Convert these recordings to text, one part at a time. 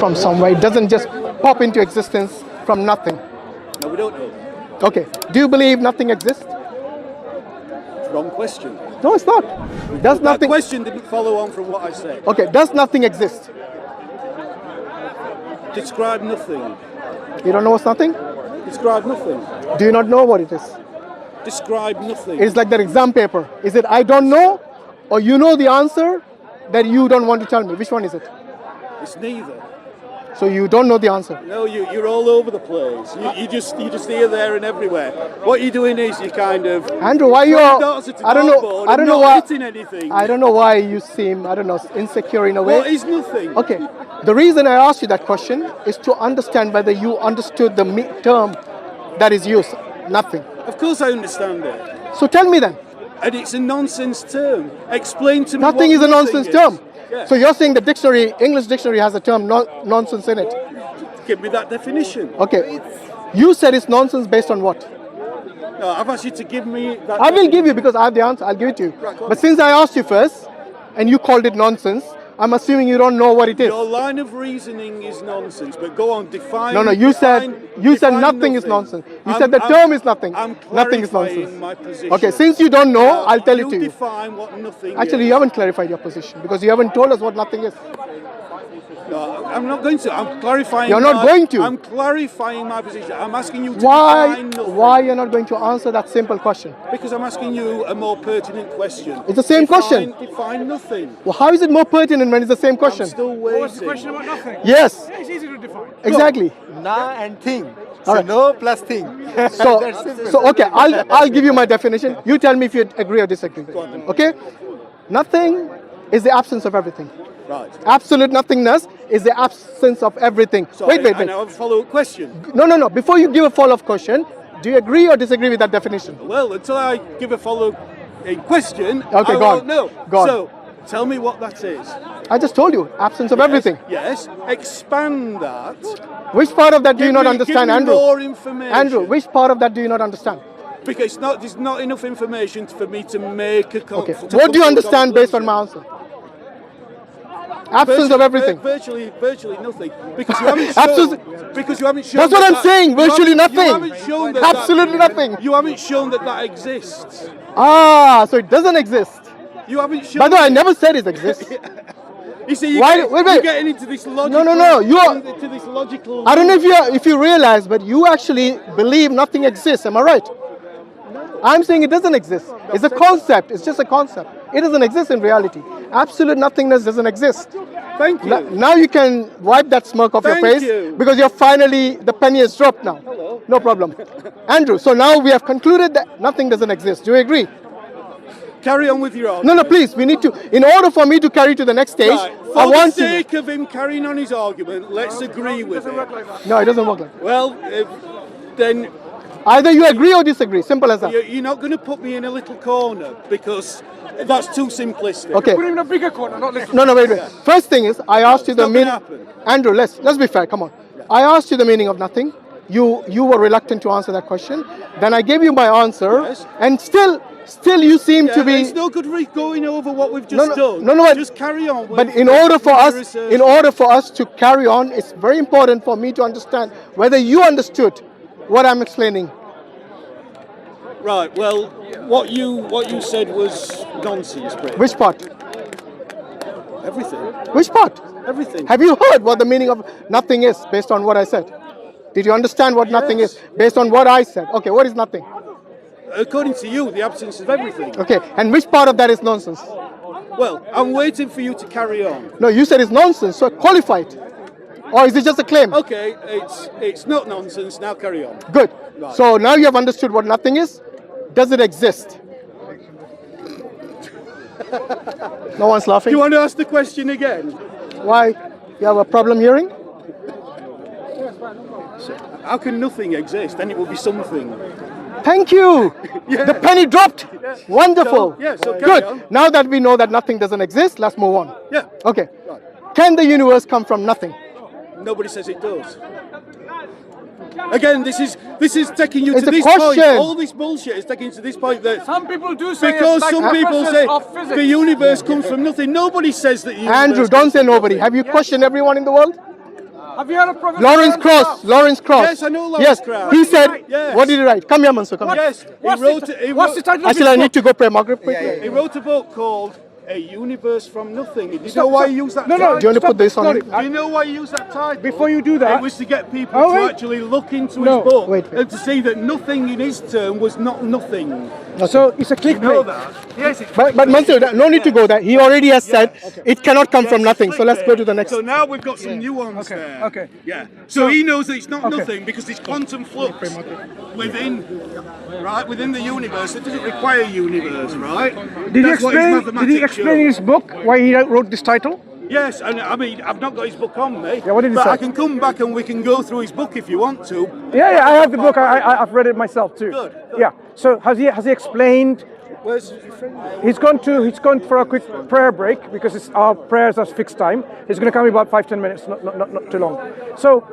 from somewhere. It doesn't just pop into existence from nothing. No, we don't know. Okay. Do you believe nothing exists? Wrong question. No, it's not. Does That nothing? question didn't follow on from what I said. Okay. Does nothing exist? Describe nothing. You don't know what's nothing? Describe nothing. Do you not know what it is? Describe nothing. It's like that exam paper. Is it I don't know, or you know the answer that you don't want to tell me? Which one is it? It's neither. So you don't know the answer. No, you're all over the place. You just here, there, and everywhere. What you're doing is you kind of Andrew, why you? I don't know why. Hitting anything. I don't know why you seem insecure in a way. What is nothing? Okay. The reason I asked you that question is to understand whether you understood the term that is used. Nothing. Of course, I understand it. So tell me then. And it's a nonsense term. Explain to me. Nothing is a nonsense term. Yeah. So you're saying the dictionary, English dictionary, has the term nonsense in it. Give me that definition. Okay. You said it's nonsense based on what? No, I've asked you to give me that. I will give you because I have the answer. I'll give it to you. Right, but since I asked you first, and you called it nonsense, I'm assuming you don't know what it is. Your line of reasoning is nonsense, but go on, define. No, you said nothing is nonsense. You said the term is nothing. Nothing is nonsense. My position. Okay, since you don't know, I'll tell it to you. Define what nothing Actually, is. you haven't clarified your position because you haven't told us what nothing is. No, I'm not going to. I'm clarifying. You're not going to. I'm clarifying my position. I'm asking you to Why? define nothing. Why you're not going to answer that simple question? Because I'm asking you a more pertinent question. It's the same question. Define nothing. Well, how is it more pertinent when it's the same question? I'm still waiting. What's the question about nothing? Yes. It's easy to define. Exactly. Na and thing. So All right. no plus thing. So okay, I'll give you my definition. You tell me if you agree or disagree. Okay? Nothing is the absence of everything. Right. Absolute nothingness is the absence of everything. Sorry, Wait. I now have a follow-up question. No. Before you give a follow-up question, do you agree or disagree with that definition? Well, until I give a follow-up question, Okay, I go on. won't know. Go on. So, tell me what that is. I just told you, absence of everything. Yes. Expand that. Which part of that do you not Give understand, me Andrew? more information. Andrew, which part of that do you not understand? Because there's not enough information for me to make a Okay. What do you understand based on my answer? Absence of everything. Virtually nothing. Because you haven't shown. Because you haven't shown. That's what I'm saying. Virtually nothing. You haven't shown that. Absolutely nothing. You haven't shown that exists. So it doesn't exist. You haven't shown. By the way, I never said it exists. You see, wait. You're getting into this logical. No. Into this logical. I don't know if you realize, but you actually believe nothing exists. Am I right? I'm saying it doesn't exist. It's a concept. It's just a concept. It doesn't exist in reality. Absolute nothingness doesn't exist. Thank you. Now you can wipe that smirk off your face because you're finally, the penny has dropped now. Hello. No problem. Andrew, so now we have concluded that nothing doesn't exist. Do you agree? Carry on with your argument. No, please. We need to, in order for me to carry to the next stage, Right. I want For the to. sake of him carrying on his argument, let's agree with it. No, it doesn't work like that. Well, then Either you agree or disagree. Simple as that. you're not going to put me in a little corner because that's too simplistic. Okay. Put him in a bigger corner, not little. No, wait. First thing is, I asked you the not meaning. gonna happen. Andrew, let's be fair. Come on. I asked you the meaning of nothing. You were reluctant to answer that question. Then I gave you my answer, Yes. and still you seem to be. It's no good going over what we've just done. No. Just carry on. But in order for us to carry on, it's very important for me to understand whether you understood what I'm explaining. Right. Well, what you said was nonsense, Brett. Which part? Everything. Which part? Everything. Have you heard what the meaning of nothing is based on what I said? Did you understand what nothing is based on what I said? Okay, what is nothing? According to you, the absence of everything. Okay, and which part of that is nonsense? Well, I'm waiting for you to carry on. No, you said it's nonsense, so qualify it. Or is it just a claim? Okay, it's not nonsense. Now carry on. Good. Right. So now you have understood what nothing is. Does it exist? No one's laughing. Do you want to ask the question again? Why? You have a problem hearing? How can nothing exist? Then it will be something. Thank you. Yeah. The penny dropped. Wonderful. So carry Good. on. Now that we know that nothing doesn't exist, let's move on. Yeah. Okay. Right. Can the universe come from nothing? Nobody says it does. Again, this is taking you It's to a this question. point. All this bullshit is taking you to this point that Some people do say because it's like some the people process say of physics. the universe comes from nothing. Nobody says that. The universe Andrew, comes don't say from nobody. nothing. Have you questioned everyone in the world? Have you heard of Professor Lawrence Krauss. Lawrence Krauss. Yes, I know Lawrence Yes, Krauss. he said. Yes. What did he write? Come here, Mansur. Come here. Yes, What's the title of Actually, his I book? need to go pray Maghrib quickly. he wrote a book called A Universe from Nothing. Do you know why he used that No, title? Do you want to put this on it? Do you know why he used that title? Before you do that- It was to get people Oh, to wait. actually look into No, his book wait. and to see that nothing in his term was not nothing. So it's a clickbait. You know that? Yes, it's But Mansur, no need to go there. He already has said it cannot come from nothing. So let's go to the next. So now we've got some nuance Okay, there. okay. Yeah. So he knows that it's not Okay. nothing because it's quantum flux within the universe. It doesn't require universe, right? Did he That's what his explain? Did he mathematics explain in show. his book why he wrote this title? Yes, and I mean I've not got his book on me. Yeah, what did he but say? I can come back and we can go through his book if you want to. Yeah, I have the book. I've read it myself too. Good. Yeah. So has he explained? Where's He's gone for a quick prayer break because our prayers are fixed time. He's going to come in about 5-10 minutes, not too long. So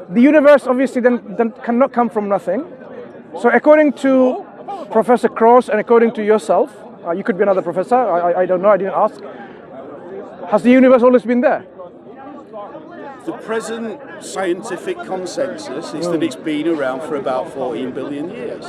the universe obviously then cannot come from nothing. So according to Professor Krauss and according to yourself, you could be another professor. I don't know. I didn't ask. Has the universe always been there? the present scientific consensus is that it's been around for about 14 billion years.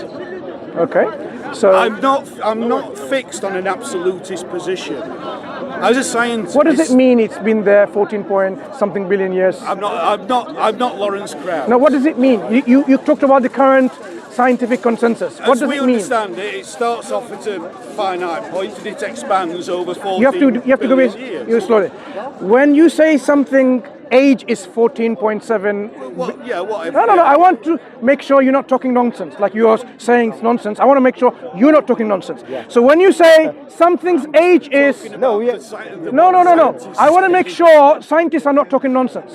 Okay. So I'm not fixed on an absolutist position. As a scientist, what does it mean it's been there 14 point something billion years? I'm not Lawrence Krauss. Now what does it mean? You talked about the current scientific consensus. What As does we it mean? understand it, it starts off at a finite point and it expands over 14 You have to go billion years. you slowly. When you say something age is 14.7. Well, yeah, whatever. No. I want to make sure you're not talking nonsense. Like you are saying nonsense. I want to make sure you're not talking nonsense. So when you say something's age is no. I want to make sure scientists are not talking nonsense.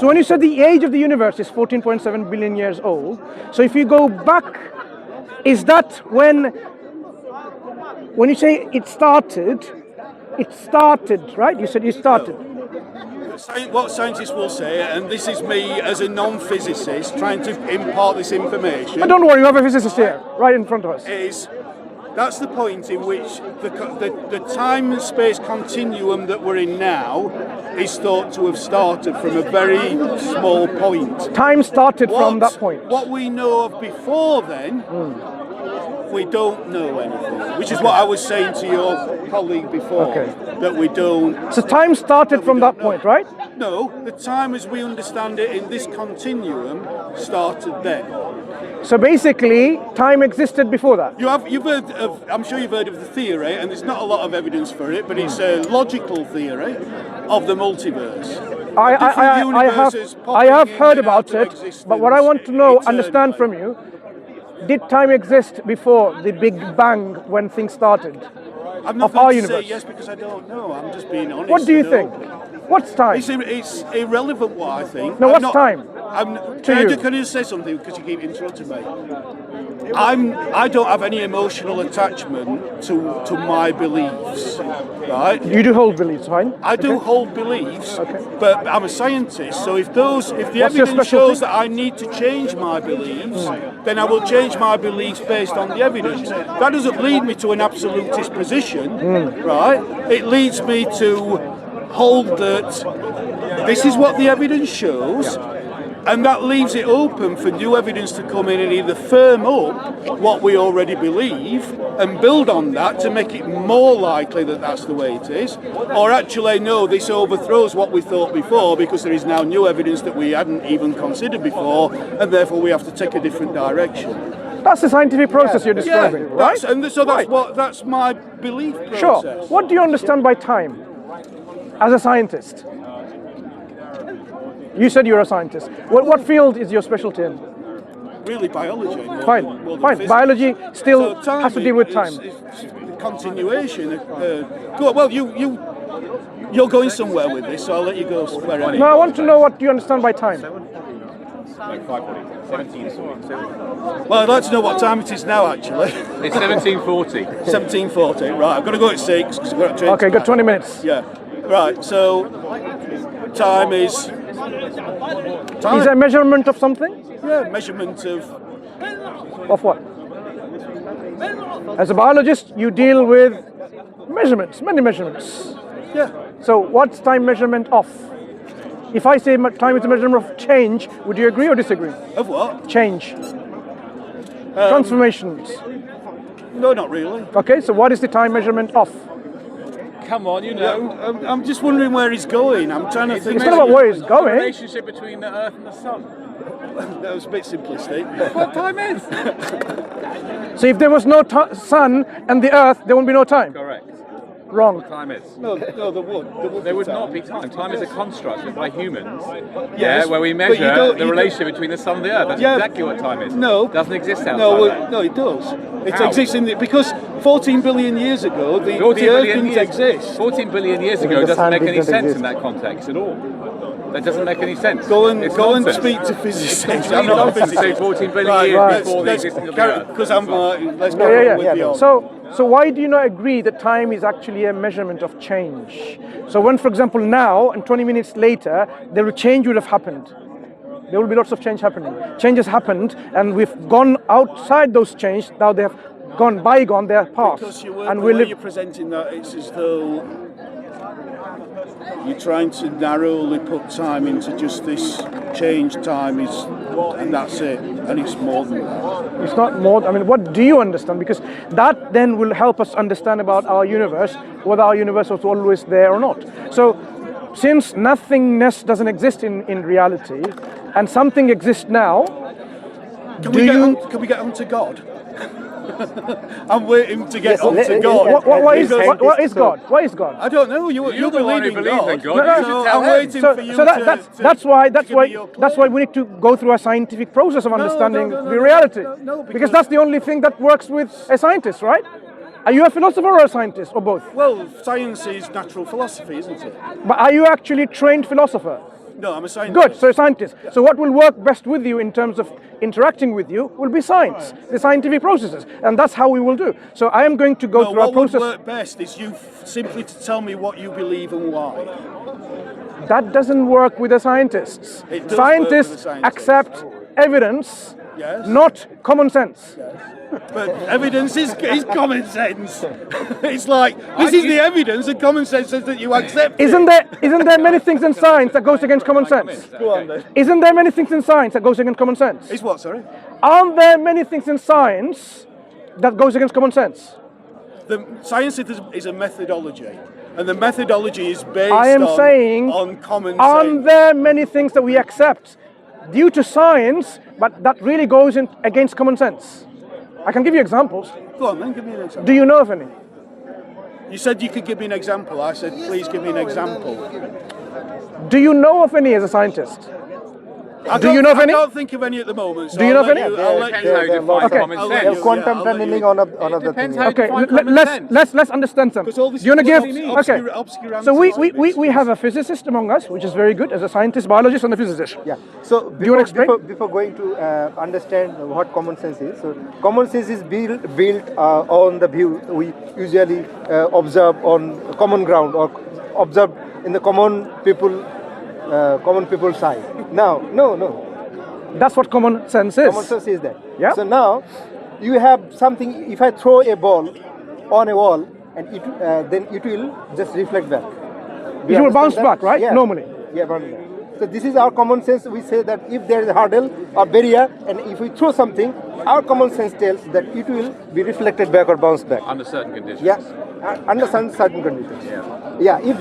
So when you said the age of the universe is 14.7 billion years old, so if you go back, is that when you say it started, right? You said it started. What scientists will say, and this is me as a non-physicist trying to impart this information. But don't worry, you have a physicist here, right in front of us. That's the point in which the time and space continuum that we're in now is thought to have started from a very small point. Time started from that point. What we know of before then, we don't know anything, which is what I was saying to your colleague before, that we don't... So time started from that point, right? No, the time as we understand it in this continuum started then. So basically, time existed before that. You've heard of, I'm sure you've heard of the theory, and there's not a lot of evidence for it, but it's a logical theory of the multiverse. I have heard about it, but what I want to understand from you, did time exist before the Big Bang when things started? I'm not of our going to universe? say yes because I don't know. I'm just being honest. What do you think? What's time? It's irrelevant what I think. No, what's time? Can I just say something because you keep interrupting me? I don't have any emotional attachment to my beliefs, right? You do hold beliefs, fine? I do hold beliefs, but I'm a scientist, so if the What's your evidence specialty? shows that I need to change my beliefs, then I will change my beliefs based on the evidence. That doesn't lead me to an absolutist position, right? It leads me to hold that this is what the evidence shows, and that leaves it open for new evidence to come in and either firm up what we already believe and build on that to make it more likely that that's the way it is, or actually no, this overthrows what we thought before because there is now new evidence that we hadn't even considered before, and therefore we have to take a different direction. That's the scientific process you're describing, right? That's my belief process. Sure. What do you understand by time as a scientist? You said you're a scientist. What field is your specialty in? Really, biology. Fine. Biology still So has to deal with time. It's continuation. Well, you're going somewhere with this, so I'll let you go wherever. No, I want to know what you understand by time. Well, I'd like to know what time it is now, actually. It's 1740. 1740. Right, I've got to go at 6 because I've got a train. Okay, got 20 minutes. Yeah. Right. So time is. Is it a measurement of something? Yeah, measurement of. Of what? As a biologist, you deal with measurements, many measurements. Yeah. So what's time measurement of? If I say time is a measurement of change, would you agree or disagree? Of what? Change. Transformations. No, not really. Okay, so what is the time measurement of? Come on, you know. I'm just wondering where he's going. I'm trying to think. It's not about where it's The going. relationship between the Earth and the Sun. That was a bit simplistic. What time is? So if there was no sun and the Earth, there would be no time. Correct. Wrong. Time is. No, there would. There would not be time. Time is a construct by humans. Yes, where we but you measure don't- the you relationship between the Sun and the Earth. That's Yeah. exactly what time is. No. Doesn't exist outside No, that. no, it does. It How? exists because 14 billion years ago, the 14 Earth billion didn't years, exist. 14 billion years Even ago the doesn't sun make any didn't sense exist. in that context at all. That doesn't make any sense. Go and It's go and nonsense. speak to physicists. It's I'm not a nonsense to say physicist. 14 billion years before the existence of the Earth. Because I'm. Let's go Yeah. with the So why do you not agree that time is actually a measurement of change? So when, for example, now and 20 minutes later, there will change would have happened. There will be lots of change happening. Change has happened, and we've gone outside those change. Now they have gone bygone, they are past, Because the and way we you're presenting that, it's as though you're trying to narrowly put time into just this change time and that's it, and it's more than that. It's not more. I mean, what do you understand? Because that then will help us understand about our universe, whether our universe was always there or not. So, since nothingness doesn't exist in reality, and something exists now, Can we get on to God? I'm waiting to get on to God. what is Because- God? What is God? I don't know. You You're the one who believe in believes in God. God. No, You should tell I'm him. waiting for you That's why to give me your we need to go through a scientific process of understanding no, the reality. no, because because- that's the only thing that works with a scientist, right? Are you a philosopher or a scientist, or both? Well, science is natural philosophy, isn't it? But are you actually trained philosopher? No, I'm a scientist. Good, so a scientist. So what will work best with you in terms of interacting with you will be science, the scientific processes, and that's how we will do. So I am going to go No, through a what would process. work best is you simply to tell me what you believe and why. That doesn't work with the scientists. It does Scientists work with the scientists. accept evidence, Yes. not common sense. But evidence is common sense. It's like, this is the evidence, and common sense says that you accept it. Isn't there many things in science that goes against common sense? Go on then. Isn't there many things in science that goes against common sense? It's what, sorry? Aren't there many things in science that goes against common sense? The science is a methodology, and the methodology is based I am saying, on common aren't sense. there many things that we accept due to science, but that really goes against common sense? I can give you examples. Go on then, give me an example. Do you know of any? You said you could give me an example. I said, please give me an example. Do you know of any as a scientist? I Do you know of any? I can't think of any at the moment. So Do you I'll know of let any? I'll let Depends you. how you define Okay. common I'll let sense. you- Quantum I'll let tunneling you- on other depends thing. how you Okay, define common sense. let's understand something. Because all this Do you want to is give? obscure- Okay. obscure So answers. we have a physicist among us, which is very good as a scientist, biologist, and a physicist. Yeah. So you wanna explain? before going to understand what common sense is, so common sense is built on the view we usually observe on common ground or observe in the common people side. Now, no. That's what common sense is. Common sense is that. Yeah. So now you have something. If I throw a ball on a wall, and then it will just reflect back. Do you It will understand bounce that? back, right? Yeah. Normally. Yeah, bounce back. So this is our common sense. We say that if there is a hurdle or barrier, and if we throw something, our common sense tells that it will be reflected back or bounce back. Under certain conditions. Yeah, under certain conditions. Yeah. If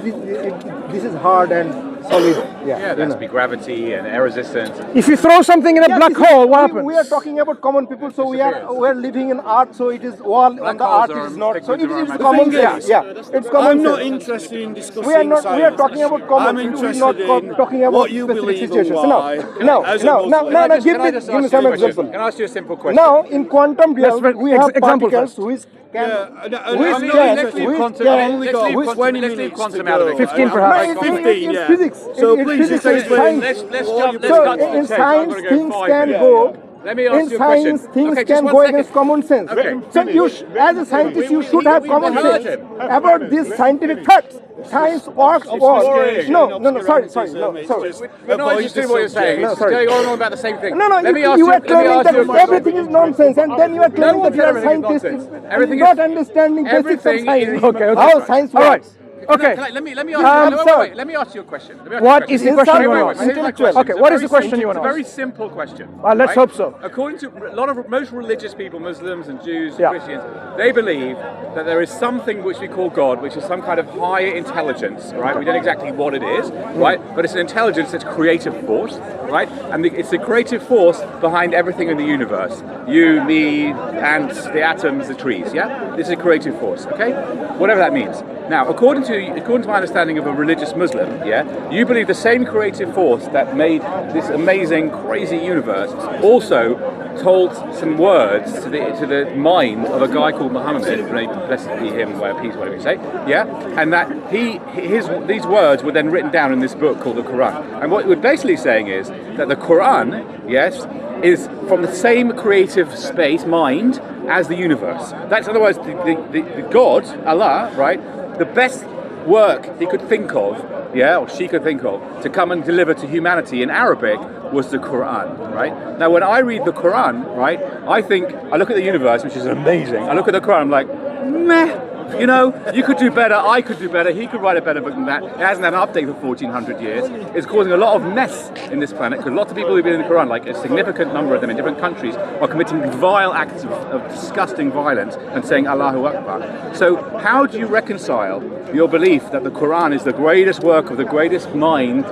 this is hard and solid. Yeah, there has to be gravity and air resistance. If you throw something in a Yeah, black this is- hole, what happens? We are talking about common people, so we are living in art, so it is wall on the holes art are is not. So it figments is of common thing sense. is, Yeah, it's common I'm not sense. interested in discussing We are not. science. We are talking about common. I'm we are interested not in talking about what you specific believe and situations. why. No. as a No. Muslim. Give me some example. Can I ask you a simple question? Now in quantum realm, Let's we have example particles first. which can. Yeah, and Which I'm can- not interested. which quantum- can- I've only let's got leave quantum- 20 let's leave minutes quantum to out of go. it. 15 And I'm perhaps. like No, it's 15, yeah. physics. So It's please physics, just it's explain. science. Let's what jump. you Let's So cut to the in chase. I'm science, gonna go things 5 can minutes. go. Let me ask In you a question. science, things Okay, just can one go second. against common sense. Okay. So you, as a scientist, you should have common heard sense him. about these scientific facts. Science works on. No, sorry. No, sorry. You're not interested in what you're saying. No, It's sorry. going on about the same thing. No, Let me ask you are let me claiming ask that you a question. everything is nonsense, and then you are claiming one that you said are a everything is scientist nonsense. and Everything not is- understanding basics of everything science. is- Okay. How science All right. works. Okay. Let me ask you. Let me ask you a question. What is the question you want to ask? Intellectual. Okay, what is the question you want to It's a very ask? simple question. Let's hope so. According to a lot of most religious people, Muslims and Jews, Yeah. and Christians, they believe that there is something which we call God, which is some kind of higher intelligence, right? We don't know exactly what it is, right? But it's an intelligence that's creative force, right? And it's the creative force behind everything in the universe. You, me, ants, the atoms, the trees, yeah? This is a creative force, okay? Whatever that means. Now, according to my understanding of a religious Muslim, yeah, you believe the same creative force that made this amazing, crazy universe also told some words to the mind of a guy called Muhammad, blessed be him, where peace, whatever you say, yeah, and that these words were then written down in this book called the Quran. And what we're basically saying is that the Quran, yes, is from the same creative space, mind, as the universe. That's in other words, the God, Allah, right, the best work he could think of, yeah, or she could think of, to come and deliver to humanity in Arabic was the Quran, right? Now, when I read the Quran, right, I look at the universe, which is amazing. I look at the Quran, I'm like, meh. You know, you could do better, I could do better, he could write a better book than that. It hasn't had an update for 1400 years. It's causing a lot of mess in this planet because lots of people who've been in the Quran, like a significant number of them in different countries, are committing vile acts of disgusting violence and saying Allahu Akbar. So how do you reconcile your belief that the Quran is the greatest work of the greatest mind,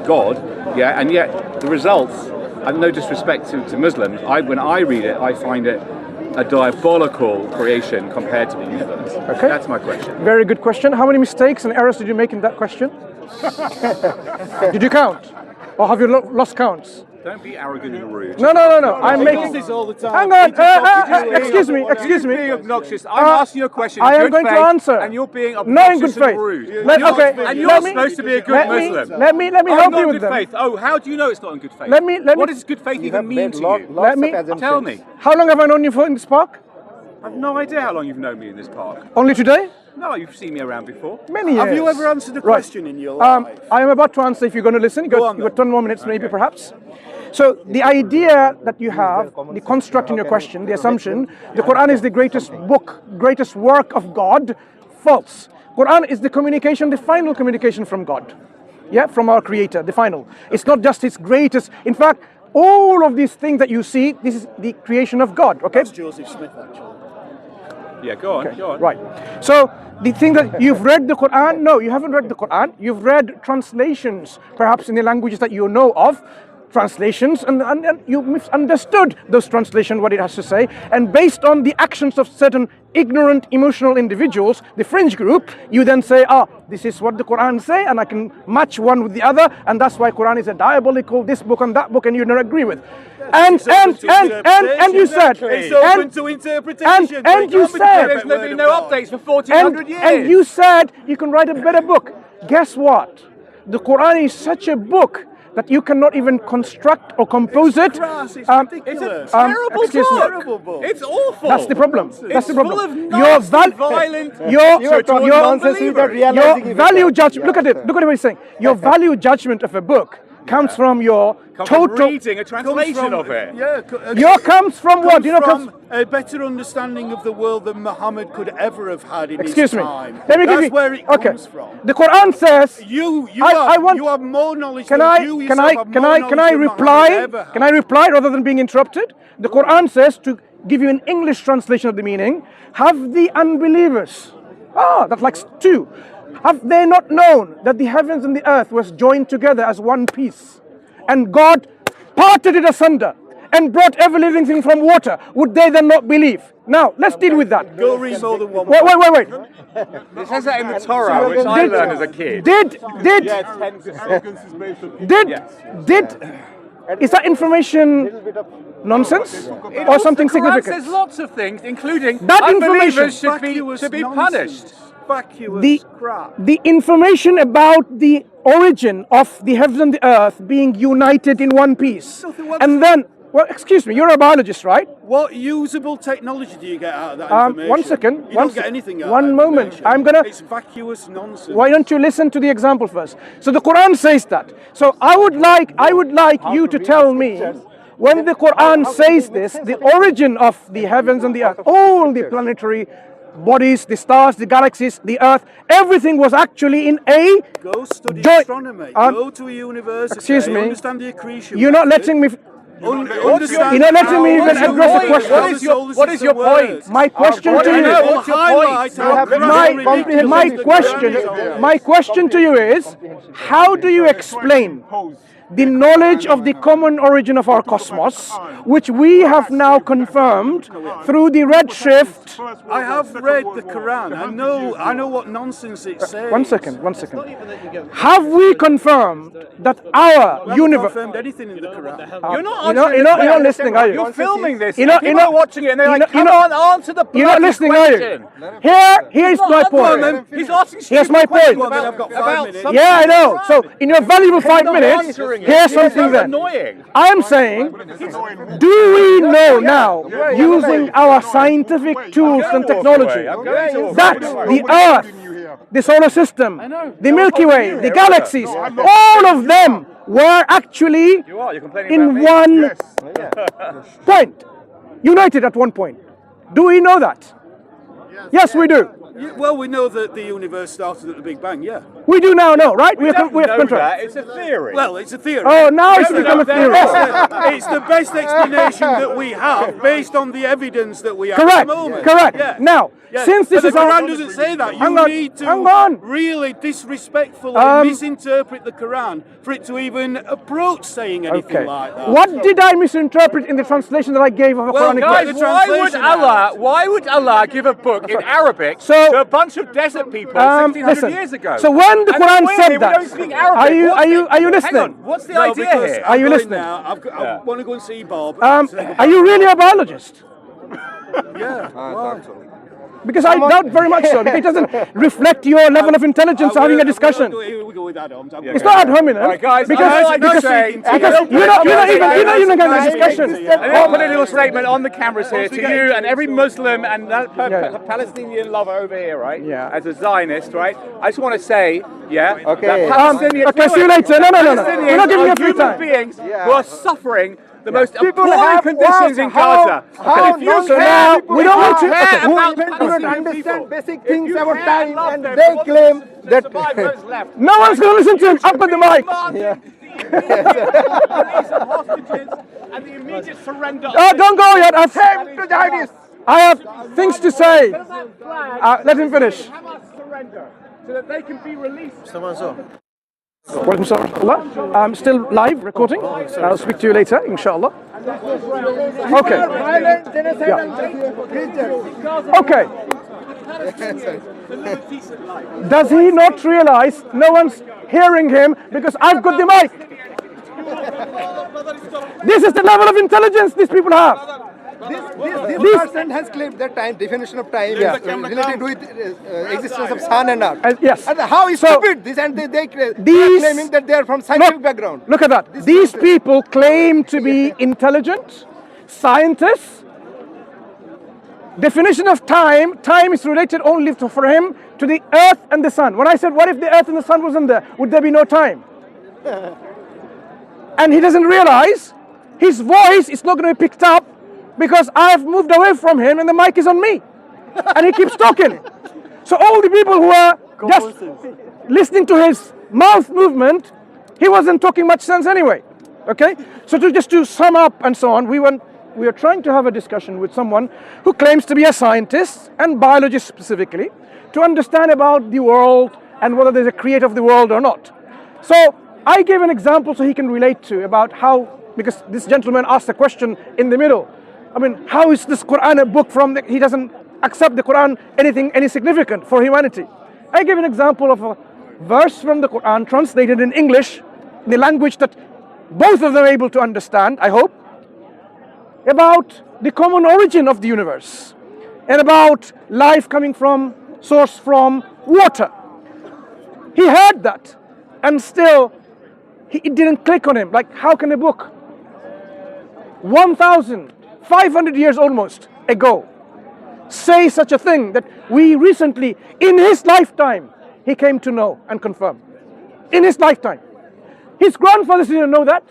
God, yeah, and yet the results, and no disrespect to Muslims, when I read it, I find it a diabolical creation compared to the universe. Okay. That's my question. Very good question. How many mistakes and errors did you make in that question? Did you count? Or have you lost counts? Don't be arrogant and rude. No. I'm making this all the time. Hang on. Excuse me. You're being obnoxious. I'm asking you a question. I in am good going to faith, answer. And you're being No, in obnoxious good faith. and rude. And you're supposed to be a good Muslim. Let me help you with good them. faith. Oh, how do you know it's not in good faith? Let me- What does good faith even mean to you? Let me Tell me. How long have I known you for in this park? I have no idea how long you've known me in this park. Only today? No, you've seen me around before. Many years. Have you ever answered a Right. question in your life? I am about to answer if you're going to listen. You on got then. 10 more minutes maybe perhaps. So the idea that you have, the construct in your question, the assumption, the Quran is the greatest book, greatest work of God, false. Quran is the communication, the final communication from God. Yeah, from our Creator, the final. It's not just His greatest. In fact, all of these things that you see, this is the creation of God. Okay. That's Joseph Smith, actually. Yeah, go on. Right. So the thing that you've read the Quran, no, you haven't read the Quran. You've read translations, perhaps in the languages that you know of, translations, and you misunderstood those translations, what it has to say, and based on the actions of certain ignorant, emotional individuals, the fringe group, you then say, this is what the Quran say, and I can match one with the other, and that's why Quran is a diabolical, this book and that book, and you don't agree with. And you said, It's open to interpretation. and you said, There's been no updates for 1400 years. and you said you can write a better book. Guess what? The Quran is such a book that you cannot even construct or compose it. Crass, it's ridiculous. It's a terrible excuse me. Terrible book. It's awful. That's the problem. That's the problem. Full of nasty, violent. Your value Your judgment. Look at it. Look at what he's saying. Your value judgment of a book comes from your total. reading a translation of it. Your comes from what? You know, from a better understanding of the world than Muhammad could ever have had in excuse his me. time. Let me give That's you. where it Okay. comes from. The Quran says. You want. have more knowledge Can than I? you Can yourself I? have Can more I? knowledge Can I than Muhammad reply? ever had. Can I reply rather than being interrupted? The Quran says to give you an English translation of the meaning. Have the unbelievers. That's like two. Have they not known that the heavens and the earth was joined together as one piece, and God parted it asunder and brought every living thing from water? Would they then not believe? Now let's deal with that. Go read more than one. Wait. It says that in the Torah, which I learned as a kid. Is that information nonsense or something significant? There's lots of things, including That unbelievers information- should be punished. Vacuous crap. The information about the origin of the heavens and the earth being united in one piece, and then, well, excuse me, you're a biologist, right? What usable technology do you get out of that information? One second. You don't get anything out of One that moment. information. It's vacuous nonsense. Why don't you listen to the example first? So the Quran says that. So I would like you to tell me, when the Quran says this, the origin of the heavens and the earth, all the planetary bodies, the stars, the galaxies, the earth, everything was actually in a Go study joint. astronomy. Go to a university. Excuse me. Understand the accretion. You're not letting me. You're not letting me even address the question. What is your point? My question to you. My question to you is, how do you explain the knowledge of the common origin of our cosmos, which we have now confirmed through the redshift? I have read the Quran. I know what nonsense it says. One second. Have we confirmed that our universe? Confirmed anything in the Quran. You're not listening, are you? You're filming this. You're not watching it, and they're like, "Come on, answer the You're not listening, question. are you? Here's my point. He's asking Here's my point. I've got 5 minutes. Yeah, I know. So, in your valuable 5 minutes, here's something then. Annoying. I am saying, do we know now, using our scientific tools and technology, that the Earth, the solar system, the Milky Way, the galaxies, all of them were actually in one point, united at one point? Do we know that? Yes, we do. Well, we know that the universe started at the Big Bang, yeah. We do now know, right? We have control. That. It's a theory. Well, it's a theory. Oh, now it's become a theory. It's the best explanation that we have based on the evidence that we have at Correct, the moment. correct. Yeah. Now, Yeah. since this But is the our... Quran doesn't say that. You Hang on, need to hang on. really disrespectfully misinterpret the Quran for it to even approach saying anything like that. What did I misinterpret in the translation that I gave of a Well, Quranic guys, verse? the why would Allah give a book in Arabic So- to a bunch of desert people 1600 listen, years ago? so when the And Quran then said we that, don't speak Arabic. are you Hang listening? on, what's the No, idea because here? Are you I'm going listening? now. I want to go and see Bob. Are you really a biologist? Yeah. Why? Because I doubt very much so. Because it doesn't reflect your level of intelligence having a discussion. Here we go with that. It's not ad hominem. All right, guys, because I'd like to say- you're not even going to discussion. And I'll put a little statement on the cameras here to you and every Muslim and that Palestinian lover over here, right? Yeah. As a Zionist, right? I just want to say, that Okay, Palestinians, see you later. No. Palestinians We're not giving you are a free human time. beings who are suffering the most People appalling have conditions in Gaza. How If you so care- now we don't want to. care about do not Palestinian understand people, basic if things you about care time, and love and them, they what's claim the that survivors left? No one's going to listen to him. Up with the mic. Release of hostages and the immediate surrender. Oh, don't go yet. to Diaries. I have things to say. Let him finish. Hamas surrender so that they can be released. Welcome, Salah. I'm still live recording. I'll speak to you later, inshallah. Okay. Violent, genocidal creatures. Okay. Does he not realize no one's hearing him because I've got the mic? This is the level of intelligence these people have. This person has claimed that time, definition of time, related with existence of sun and earth. Yes. And how is So, stupid this, and they are these- claiming that they are from scientific background. Look at that. These people claim to be intelligent, scientists. Definition of time, time is related only for him to the earth and the sun. When I said, what if the earth and the sun wasn't there? Would there be no time? And he doesn't realize his voice is not going to be picked up because I've moved away from him and the mic is on me. And he keeps talking. So all the people who are just listening to his mouth movement, he wasn't talking much sense anyway. Okay? So just to sum up and so on, we are trying to have a discussion with someone who claims to be a scientist and biologist specifically to understand about the world and whether there's a creator of the world or not. So I gave an example so he can relate to about how, because this gentleman asked a question in the middle. I mean, how is this Quran a book he doesn't accept the Quran any significant for humanity? I gave an example of a verse from the Quran translated in English, in the language that both of them are able to understand, I hope, about the common origin of the universe and about life coming from, source from water. He heard that and still it didn't click on him. Like, how can a book 1,500 years almost ago say such a thing that we recently, in his lifetime, he came to know and confirm? In his lifetime. His grandfathers didn't know that.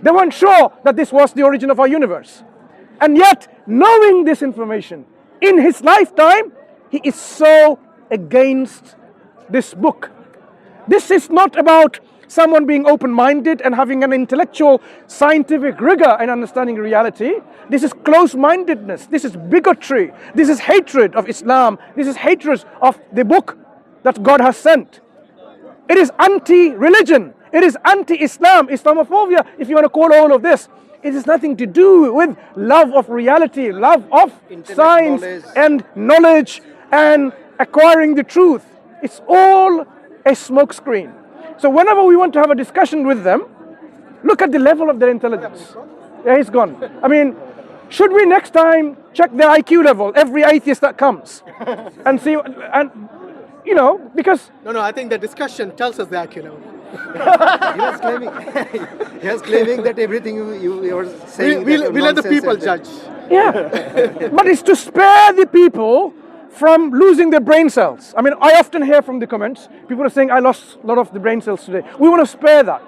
They weren't sure that this was the origin of our universe. And yet, knowing this information in his lifetime, he is so against this book. This is not about someone being open-minded and having an intellectual, scientific rigor in understanding reality. This is close-mindedness. This is bigotry. This is hatred of Islam. This is hatred of the book that God has sent. It is anti-religion. It is anti-Islam, Islamophobia, if you want to call all of this. It has nothing to do with love of reality, love of science and knowledge and acquiring the truth. It's all a smokescreen. So whenever we want to have a discussion with them, look at the level of their intelligence. Yeah, he's gone. I mean, should we next time check their IQ level, every atheist that comes, and see, and you know, because... No, I think the discussion tells us the IQ level. he was claiming that everything you were saying. We let the people judge. Yeah, but it's to spare the people from losing their brain cells. I mean, I often hear from the comments, people are saying, I lost a lot of the brain cells today. We want to spare that.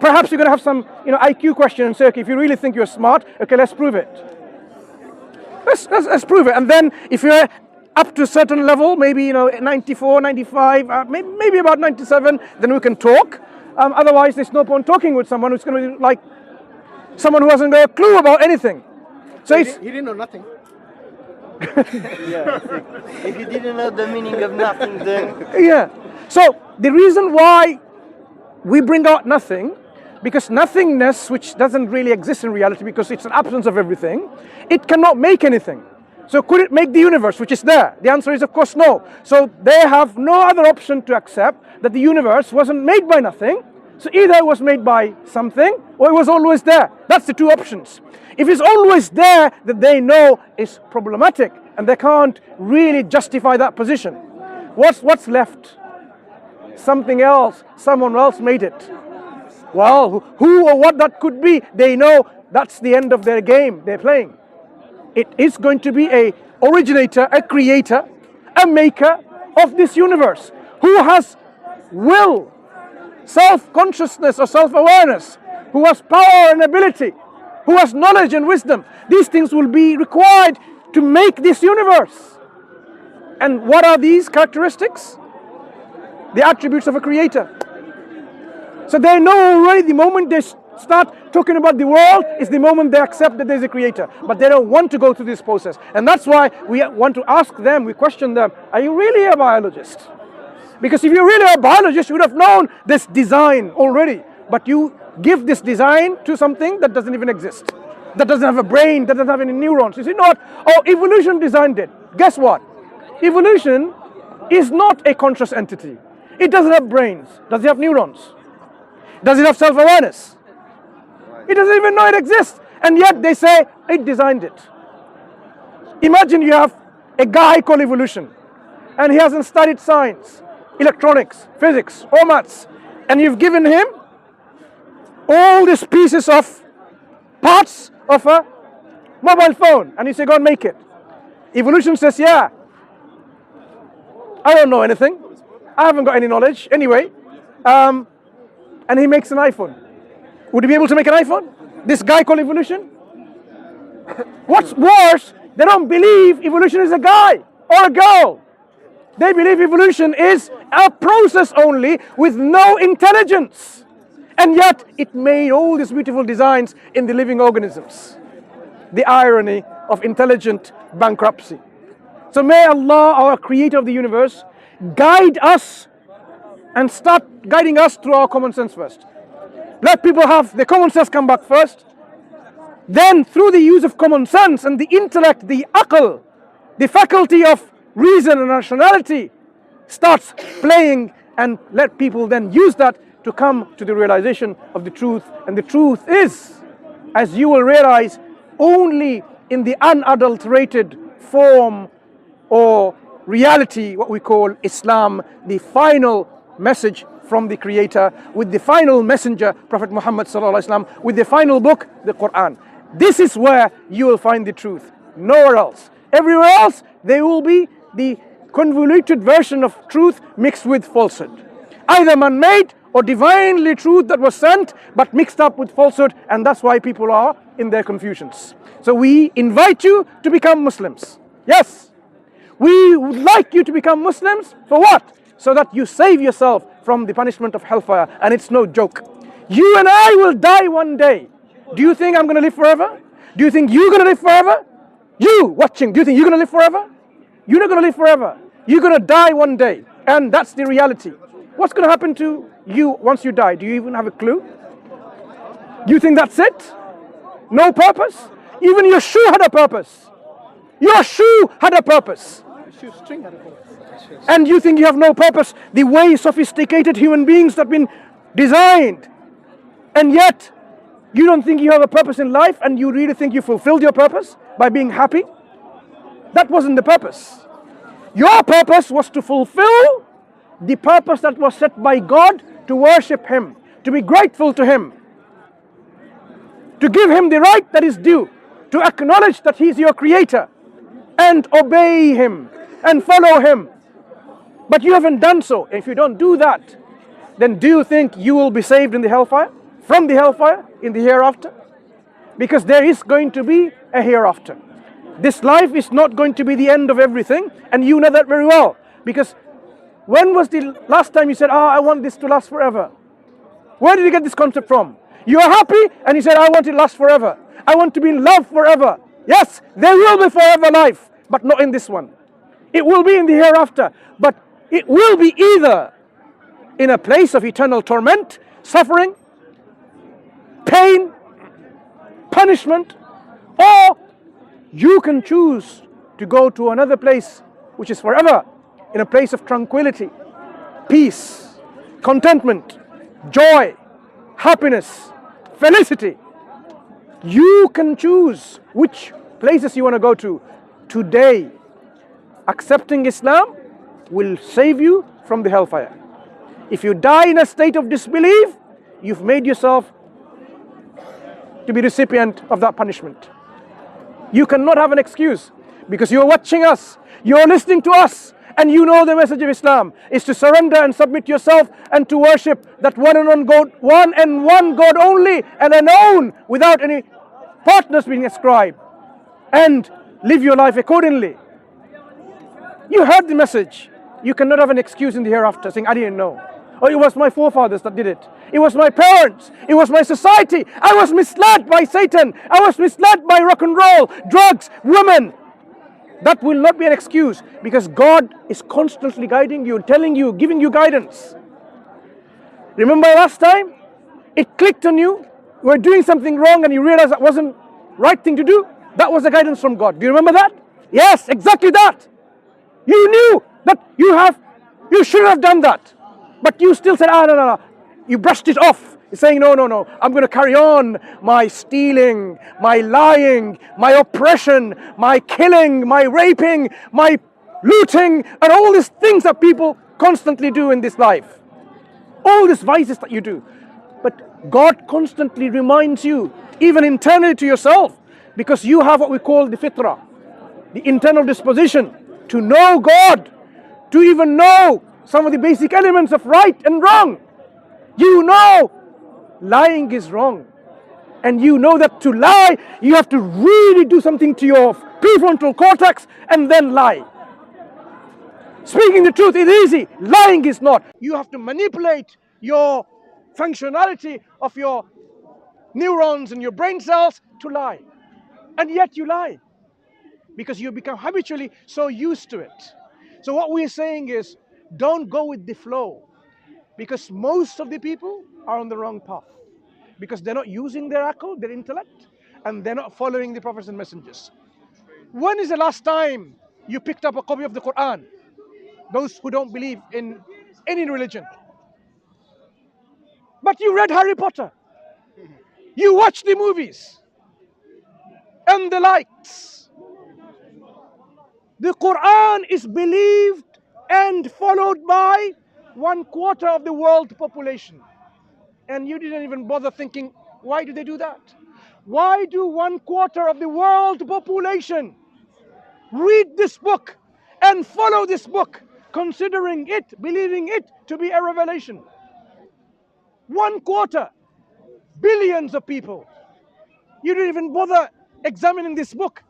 Perhaps you're going to have some, IQ question and say, okay, if you really think you're smart, okay, let's prove it. Let's prove it. And then if you're up to a certain level, maybe 94, 95, maybe about 97, then we can talk. Otherwise, there's no point talking with someone who's going to be like someone who hasn't got a clue about anything. So he didn't know nothing. Yeah, if you didn't know the meaning of nothing, then... Yeah. So the reason why we bring out nothing, because nothingness, which doesn't really exist in reality because it's an absence of everything, it cannot make anything. So could it make the universe, which is there? The answer is, of course, no. So they have no other option to accept that the universe wasn't made by nothing. So either it was made by something or it was always there. That's the two options. If it's always there, that they know is problematic and they can't really justify that position. What's left? Something else. Someone else made it. Well, who or what that could be, they know that's the end of their game they're playing. It is going to be a originator, a creator, a maker of this universe who has will, self-consciousness or self-awareness, who has power and ability, who has knowledge and wisdom. These things will be required to make this universe. And what are these characteristics? The attributes of a creator. So they know already the moment they start talking about the world is the moment they accept that there's a creator. But they don't want to go through this process. And that's why we want to ask them, we question them, are you really a biologist? Because if you're really a biologist, you would have known this design already. But you give this design to something that doesn't even exist. That doesn't have a brain, that doesn't have any neurons. You see, not, oh, evolution designed it. Guess what? Evolution is not a conscious entity. It doesn't have brains. Does it have neurons? Does it have self-awareness? It doesn't even know it exists. And yet they say it designed it. Imagine you have a guy called evolution and he hasn't studied science, electronics, physics, or maths, and you've given him all these pieces of parts of a mobile phone and you say, go and make it. Evolution says, yeah, I don't know anything. I haven't got any knowledge anyway. And he makes an iPhone. Would he be able to make an iPhone? This guy called evolution? What's worse, they don't believe evolution is a guy or a girl. They believe evolution is a process only with no intelligence. And yet it made all these beautiful designs in the living organisms. The irony of intelligent bankruptcy. So may Allah, our creator of the universe, guide us and start guiding us through our common sense first. Let people have the common sense come back first. Then through the use of common sense and the intellect, the aql, the faculty of reason and rationality starts playing, and let people then use that to come to the realization of the truth. And the truth is, as you will realize, only in the unadulterated form or reality, what we call Islam, the final message from the Creator, with the final messenger, Prophet Muhammad sallallahu alaihi wasallam, with the final book, the Quran. This is where you will find the truth, nowhere else. Everywhere else, there will be the convoluted version of truth mixed with falsehood. Either man-made or divinely truth that was sent, but mixed up with falsehood, and that's why people are in their confusions. So we invite you to become Muslims. Yes, We would like you to become Muslims. For what? So that you save yourself from the punishment of hellfire. And it's no joke. You and I will die one day. Do you think I'm going to live forever? Do you think you're going to live forever? You watching, do you think you're going to live forever? You're not going to live forever. You're going to die one day. And that's the reality. What's going to happen to you once you die? Do you even have a clue? You think that's it? No purpose? Even your shoe had a purpose. Your shoe had a purpose. Shoestring had a purpose. And you think you have no purpose? The way sophisticated human beings have been designed. And yet, you don't think you have a purpose in life, and you really think you fulfilled your purpose by being happy? That wasn't the purpose. Your purpose was to fulfill the purpose that was set by God, to worship Him, to be grateful to Him, to give Him the right that is due, to acknowledge that He is your Creator, and obey Him, and follow Him. But you haven't done so. If you don't do that, then do you think you will be saved in the hellfire? From the hellfire in the hereafter? Because there is going to be a hereafter. This life is not going to be the end of everything, and you know that very well. Because when was the last time you said, I want this to last forever? Where did you get this concept from? You are happy and you said, I want it to last forever. I want to be in love forever. Yes, there will be forever life, but not in this one. It will be in the hereafter, but it will be either in a place of eternal torment, suffering, pain, punishment, or you can choose to go to another place which is forever, in a place of tranquility, peace, contentment, joy, happiness, felicity. You can choose which places you want to go to. Today, accepting Islam will save you from the hellfire. If you die in a state of disbelief, you've made yourself to be recipient of that punishment. You cannot have an excuse, because you're watching us, you're listening to us, and you know the message of Islam is to surrender and submit yourself and to worship that one and one God only, and alone, without any partners being ascribed, and live your life accordingly. You heard the message. You cannot have an excuse in the hereafter saying, I didn't know. Or it was my forefathers that did it. It was my parents. It was my society. I was misled by Satan. I was misled by rock and roll, drugs, women. That will not be an excuse, because God is constantly guiding you, telling you, giving you guidance. Remember last time? It clicked on you. You were doing something wrong and you realized that wasn't right thing to do. That was the guidance from God. Do you remember that? Yes, exactly that. You knew that you should have done that. But you still said, no. You brushed it off, saying, no. I'm going to carry on my stealing, my lying, my oppression, my killing, my raping, my looting, and all these things that people constantly do in this life. All these vices that you do. But God constantly reminds you, even internally to yourself, because you have what we call the fitrah, the internal disposition to know God, to even know some of the basic elements of right and wrong. You know lying is wrong. And you know that to lie, you have to really do something to your prefrontal cortex and then lie. Speaking the truth is easy. Lying is not. You have to manipulate your functionality of your neurons and your brain cells to lie. And yet you lie, because you become habitually so used to it. So what we're saying is, don't go with the flow, because most of the people are on the wrong path, because they're not using their akal, their intellect, and they're not following the prophets and messengers. When is the last time you picked up a copy of the Quran? Those who don't believe in any religion. But you read Harry Potter. You watched the movies and the likes. The Quran is believed and followed by 1/4 of the world population. And you didn't even bother thinking, why do they do that? Why do 1/4 of the world population read this book and follow this book, considering it, believing it to be a revelation? 1/4, billions of people. You didn't even bother examining this book.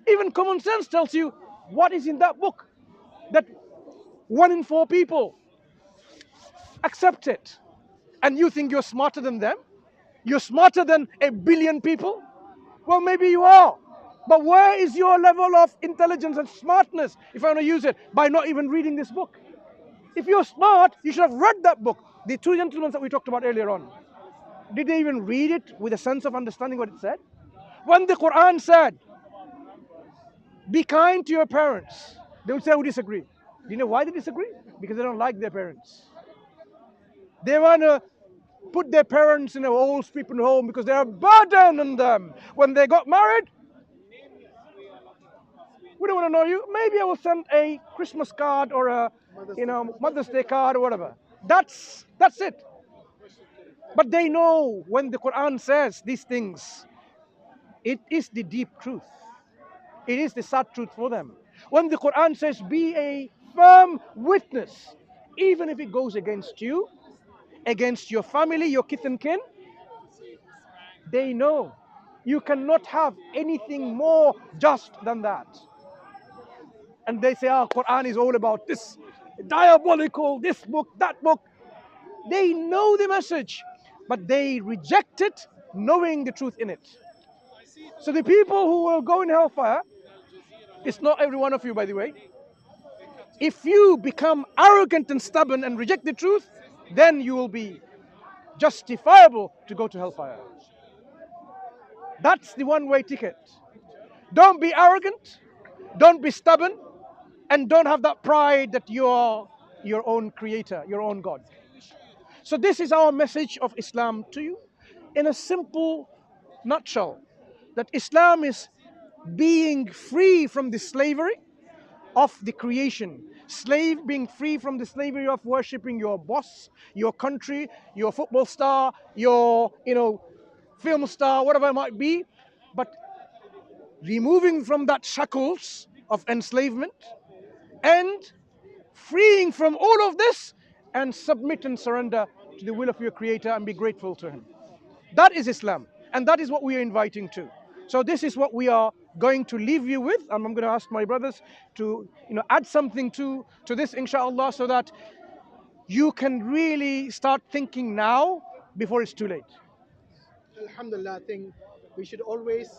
Even common sense tells you What is in that book that 1 in 4 people accept it? And you think you're smarter than them? You're smarter than 1 billion people? Well, maybe you are. But where is your level of intelligence and smartness, if I want to use it, by not even reading this book? If you're smart, you should have read that book. The 2 gentlemen that we talked about earlier on, did they even read it with a sense of understanding what it said? When the Quran said, be kind to your parents, they would say we disagree. Do you know why they disagree? Because they don't like their parents. They want to put their parents in an old people home because they're a burden on them. When they got married, we don't want to know you. Maybe I will send a Christmas card or a Mother's Day card or whatever. That's it. But they know when the Quran says these things, it is the deep truth. It is the sad truth for them. When the Quran says, be a firm witness, even if it goes against you, against your family, your kith and kin, they know you cannot have anything more just than that. And they say, Quran is all about this diabolical, this book, that book. They know the message, but they reject it knowing the truth in it. So the people who will go in hellfire, it's not every one of you, by the way. If you become arrogant and stubborn and reject the truth, then you will be justifiable to go to hellfire. That's the one-way ticket. Don't be arrogant, don't be stubborn, and don't have that pride that you are your own creator, your own God. So this is our message of Islam to you in a simple nutshell, that Islam is being free from the slavery of the creation. Being free from the slavery of worshipping your boss, your country, your football star, your film star, whatever it might be, but removing from that shackles of enslavement and freeing from all of this and submit and surrender to the will of your creator and be grateful to him. That is Islam, and that is what we are inviting to. So this is what we are going to leave you with, and I'm going to ask my brothers to add something to this, inshallah, so that you can really start thinking now before it's too late. Alhamdulillah, I think we should always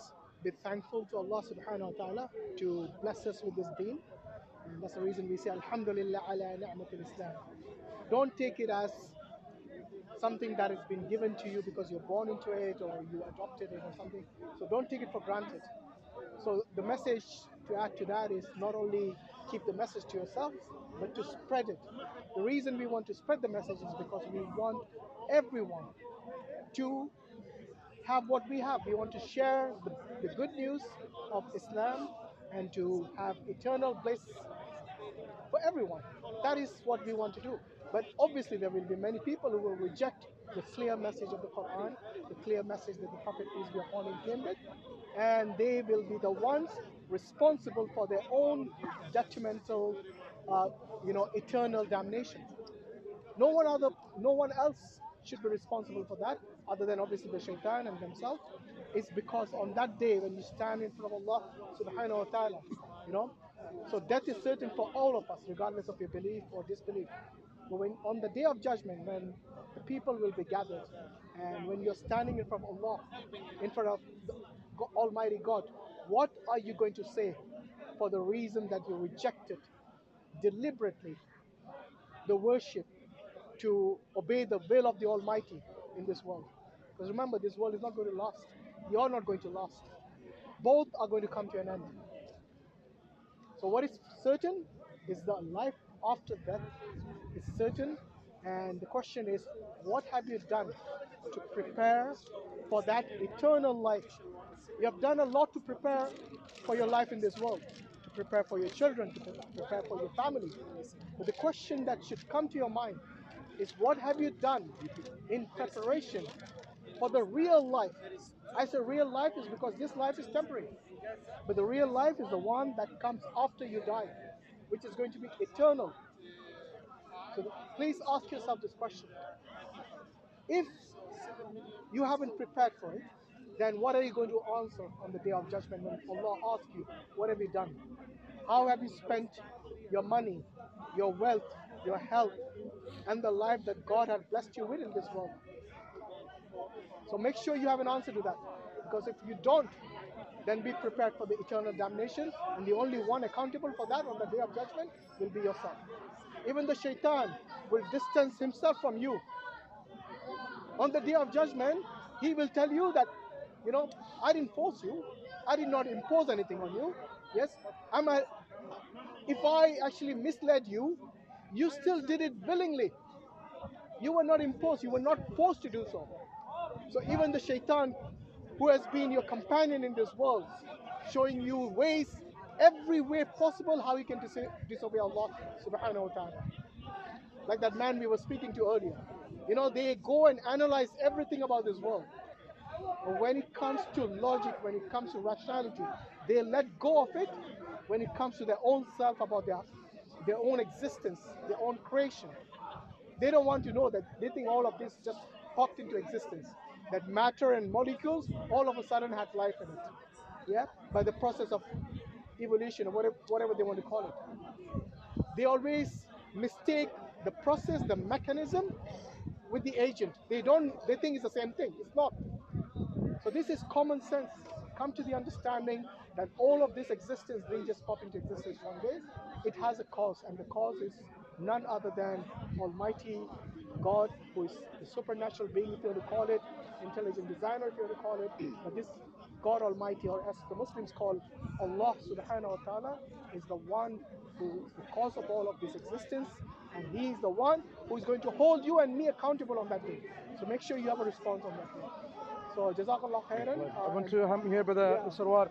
be thankful to Allah subhanahu wa ta'ala to bless us with this deen. And that's the reason we say Alhamdulillah ala ni'matil Islam. Don't take it as something that has been given to you because you're born into it or you adopted it or something. So don't take it for granted. So the message to add to that is not only keep the message to yourself, but to spread it. The reason we want to spread the message is because we want everyone to have what we have. We want to share the good news of Islam and to have eternal bliss for everyone. That is what we want to do. But obviously there will be many people who will reject the clear message of the Quran, the clear message that the Prophet peace be upon him came with, and they will be the ones responsible for their own detrimental, eternal damnation. No one else should be responsible for that, other than obviously the shaitan and themselves. It's because on that day when you stand in front of Allah subhanahu wa ta'ala, so death is certain for all of us, regardless of your belief or disbelief. But when on the day of judgment, when the people will be gathered, and when you're standing in front of Allah, in front of the Almighty God, what are you going to say for the reason that you rejected deliberately the worship to obey the will of the Almighty in this world? Because remember, this world is not going to last. You're not going to last. Both are going to come to an end. So what is certain is the life after death is certain, and the question is, what have you done to prepare for that eternal life? You have done a lot to prepare for your life in this world, to prepare for your children, to prepare for your family. But the question that should come to your mind is, what have you done in preparation for the real life? I say real life is because this life is temporary. But the real life is the one that comes after you die, which is going to be eternal. So please ask yourself this question. If you haven't prepared for it, then what are you going to answer on the day of judgment when Allah asks you, what have you done? How have you spent your money, your wealth, your health, and the life that God has blessed you with in this world? So make sure you have an answer to that. Because if you don't, then be prepared for the eternal damnation. And the only one accountable for that on the day of judgment will be yourself. Even the shaitan will distance himself from you. On the day of judgment, he will tell you that, I didn't force you. I did not impose anything on you. Yes, if I actually misled you, you still did it willingly. You were not imposed. You were not forced to do so. So even the shaitan, who has been your companion in this world, showing you ways, every way possible how you can disobey Allah subhanahu wa ta'ala. Like that man we were speaking to earlier. They go and analyze everything about this world. But when it comes to logic, when it comes to rationality, they let go of it when it comes to their own self, about their own existence, their own creation. They don't want to know that. They think all of this just popped into existence. That matter and molecules all of a sudden had life in it. Yeah? By the process of evolution, or whatever they want to call it. They always mistake the process, the mechanism, with the agent. They think it's the same thing. It's not. So this is common sense. Come to the understanding that all of this existence didn't just pop into existence one day. It has a cause, and the cause is none other than Almighty God, who is the supernatural being, if you want to call it, intelligent designer, if you want to call it. But this God Almighty, or as the Muslims call Allah subhanahu wa ta'ala, is the one who is the cause of all of this existence, and He is the one who is going to hold you and me accountable on that day. So make sure you have a response on that day. So Jazakallah khairan. I want to hear Brother Sarwar,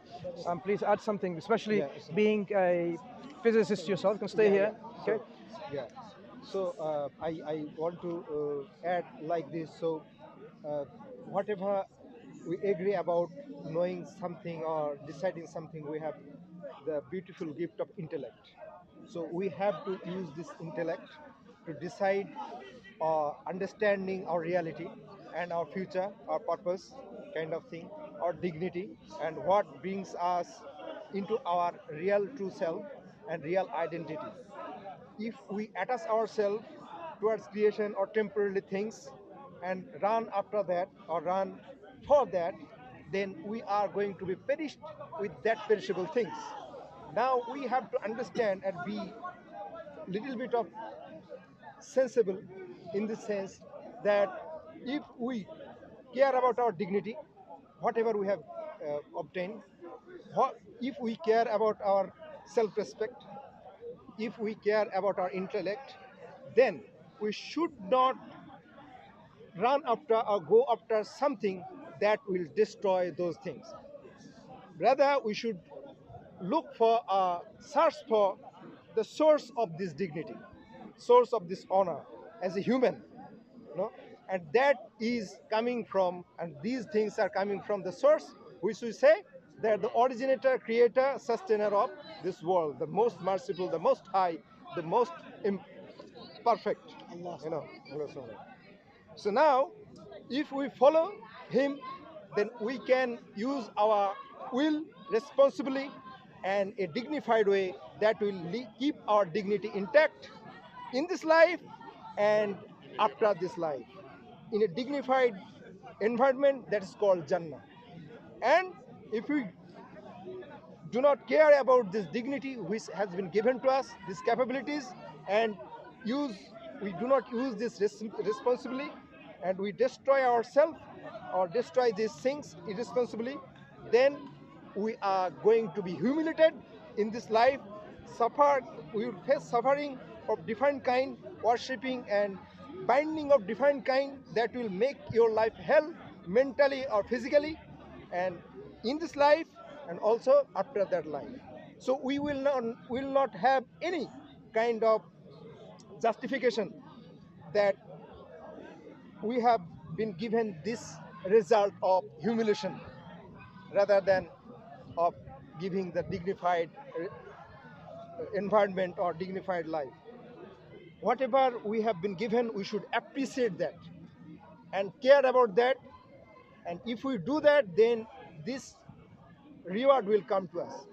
please add something, especially being a physicist yourself. You can stay here. Okay. Yeah. So I want to add like this. So whatever we agree about knowing something or deciding something, we have the beautiful gift of intellect. So we have to use this intellect to decide understanding our reality and our future, our purpose, kind of thing, our dignity, and what brings us into our real true self and real identity. If we attach ourselves towards creation or temporary things and run after that or run for that, then we are going to be perished with that perishable things. Now we have to understand and be little bit of sensible in the sense that if we care about our dignity, whatever we have obtained, if we care about our self-respect, if we care about our intellect, then we should not run after or go after something that will destroy those things. Rather, we should look for search for the source of this dignity, source of this honor as a human, and that is coming from, and these things are coming from the source, which we say that the originator, creator, sustainer of this world, the most merciful, the most high, the most perfect. Allah. So now, if we follow him, then we can use our will responsibly and a dignified way that will keep our dignity intact in this life and after this life, in a dignified environment that is called Jannah. And if we do not care about this dignity which has been given to us, these capabilities, and we do not use this responsibly, and we destroy ourselves or destroy these things irresponsibly, then we are going to be humiliated in this life, we will face suffering of different kind, worshipping and binding of different kind that will make your life hell, mentally or physically, and in this life and also after that life. So we will not have any kind of justification that we have been given this result of humiliation rather than of giving the dignified environment or dignified life. Whatever we have been given, we should appreciate that and care about that. And if we do that, then this reward will come to us.